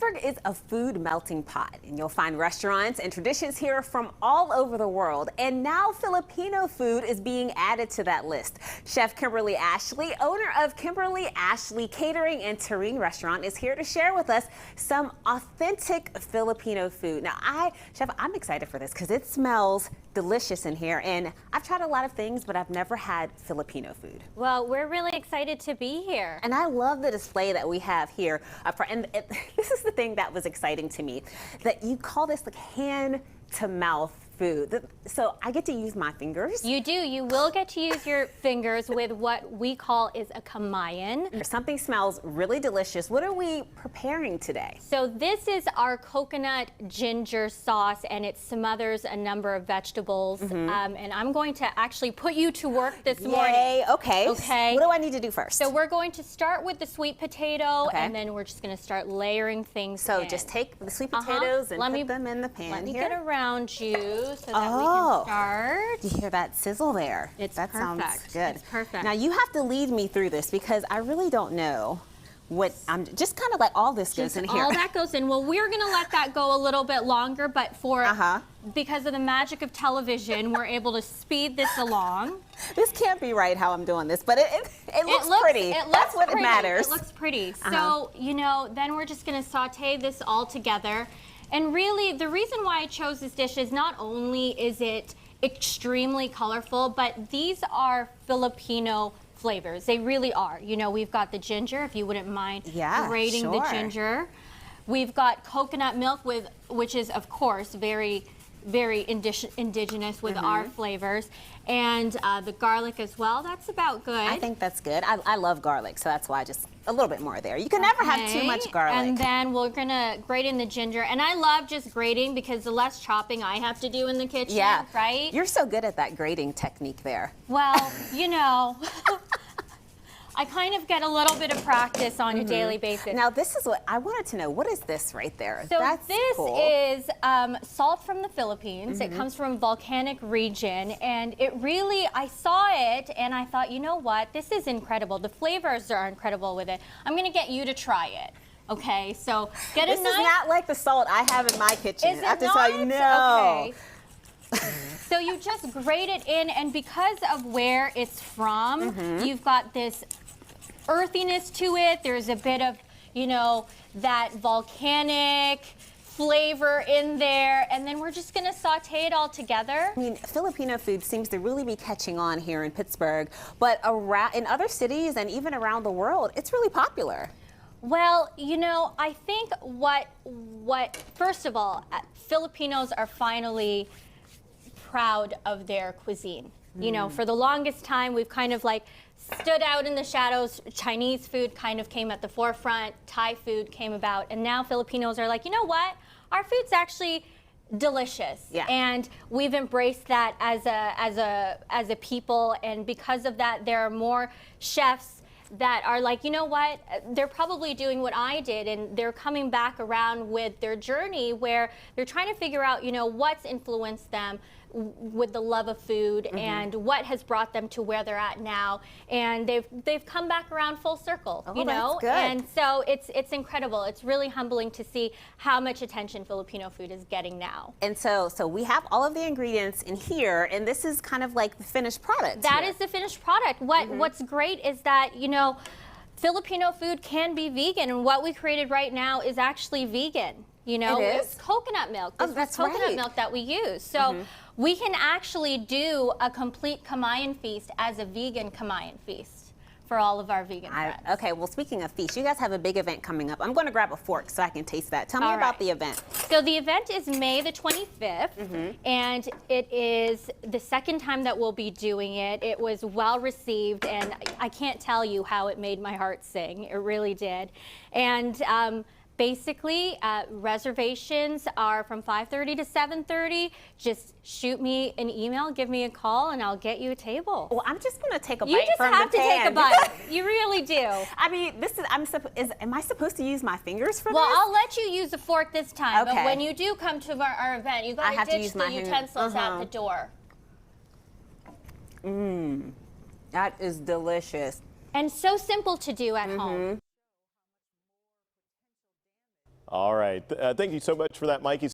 Pittsburgh is a food melting pot, and you'll find restaurants and traditions here from all over the world. And now Filipino food is being added to that list. Chef Kimberly Ashley, owner of Kimberly Ashley Catering and Terrene Restaurant, is here to share with us some authentic Filipino food. Now, Chef, I'm excited for this because it smells delicious in here, and I've tried a lot of things, but I've never had Filipino food. Well, we're really excited to be here. And I love the display that we have here. This is the thing that was exciting to me, that you call this like hand-to-mouth food. So I get to use my fingers. You do. You will get to use your fingers with what we call is a Kamayan. Something smells really delicious. What are we preparing today? So this is our coconut ginger sauce, and it smothers a number of vegetables. And I'm going to actually put you to work this morning. Okay. Okay. What do I need to do first? So we're going to start with the sweet potato, and then we're just going to start layering things in. Just take the sweet potatoes and put them in the pan Let me here. get around you so that we can start. You hear that sizzle there? That sounds good. It's perfect. Now you have to lead me through this because I really don't know what I'm just kind of like all this goes in here. All that goes in. Well, we're going to let that go a little bit longer, but because of the magic of television, we're able to speed this along. This can't be right how I'm doing this, but it looks pretty. That's what matters. It looks pretty. So, you know, then we're just going to saute this all together. And really, the reason why I chose this dish is not only is it extremely colorful, but these are Filipino flavors. They really are. You know, we've got the ginger, if you wouldn't mind grating the ginger. We've got coconut milk, which is, of course, very indigenous with our flavors, and the garlic as well. That's about good. I think that's good. I love garlic, so that's why just a little bit more there. You can never have too much garlic. And then we're gonna grate in the ginger, and I love just grating because the less chopping I have to do in the kitchen, right? You're so good at that grating technique there. Well, you know, I kind of get a little bit of practice on a daily basis. Now, this is what I wanted to know. What is this right there? So That's this cool. is salt from the Philippines. It comes from a volcanic region, and it really, I saw it, and I thought, you know what? This is incredible. The flavors are incredible with it. I'm going to get you to try it. Okay, so get a This is not like the salt I have in my kitchen. Is it I have to not? tell you, no. Okay. So you just grate it in, and because of where it's from, you've got this earthiness to it. There's a bit of, you know, that volcanic flavor in there, and then we're just going to saute it all together. I mean, Filipino food seems to really be catching on here in Pittsburgh, but in other cities and even around the world, it's really popular. Well, you know, I think first of all, Filipinos are finally proud of their cuisine. You know, for the longest time, we've kind of like stood out in the shadows. Chinese food kind of came at the forefront. Thai food came about, and now Filipinos are like, you know what? Our food's actually delicious, and we've embraced that as a people. And because of that, there are more chefs that are like, you know what? They're probably doing what I did, and they're coming back around with their journey where they're trying to figure out, you know, what's influenced them with the love of food and what has brought them to where they're at now, and they've come back around full circle, you know. That's good. And so it's incredible. It's really humbling to see how much attention Filipino food is getting now. And so we have all of the ingredients in here, and this is kind of like the finished product. That is the finished product. What's great is that, you know, Filipino food can be vegan, and what we created right now is actually vegan. You know, it's coconut milk. This is coconut milk that we use. So we can actually do a complete Kamayan feast as a vegan Kamayan feast for all of our vegan friends. Okay, well, speaking of feast, you guys have a big event coming up. I'm going to grab a fork so I can taste that. Tell me about the event. So the event is May the 25th, and it is the second time that we'll be doing it. It was well received, and I can't tell you how it made my heart sing. It really did. And basically, reservations are from 5:30 to 7:30. Just shoot me an email, give me a call, and I'll get you a table. Well, I'm just going to take a bite You just from the have to take a bite. You really do. I mean, this is, am I supposed to use my fingers for Well, this? I'll let you use a fork this time, but when you do come to our event, you got to ditch the utensils out the door. That is delicious. And so simple to do at home. All right. Thank you so much for that, Mikey.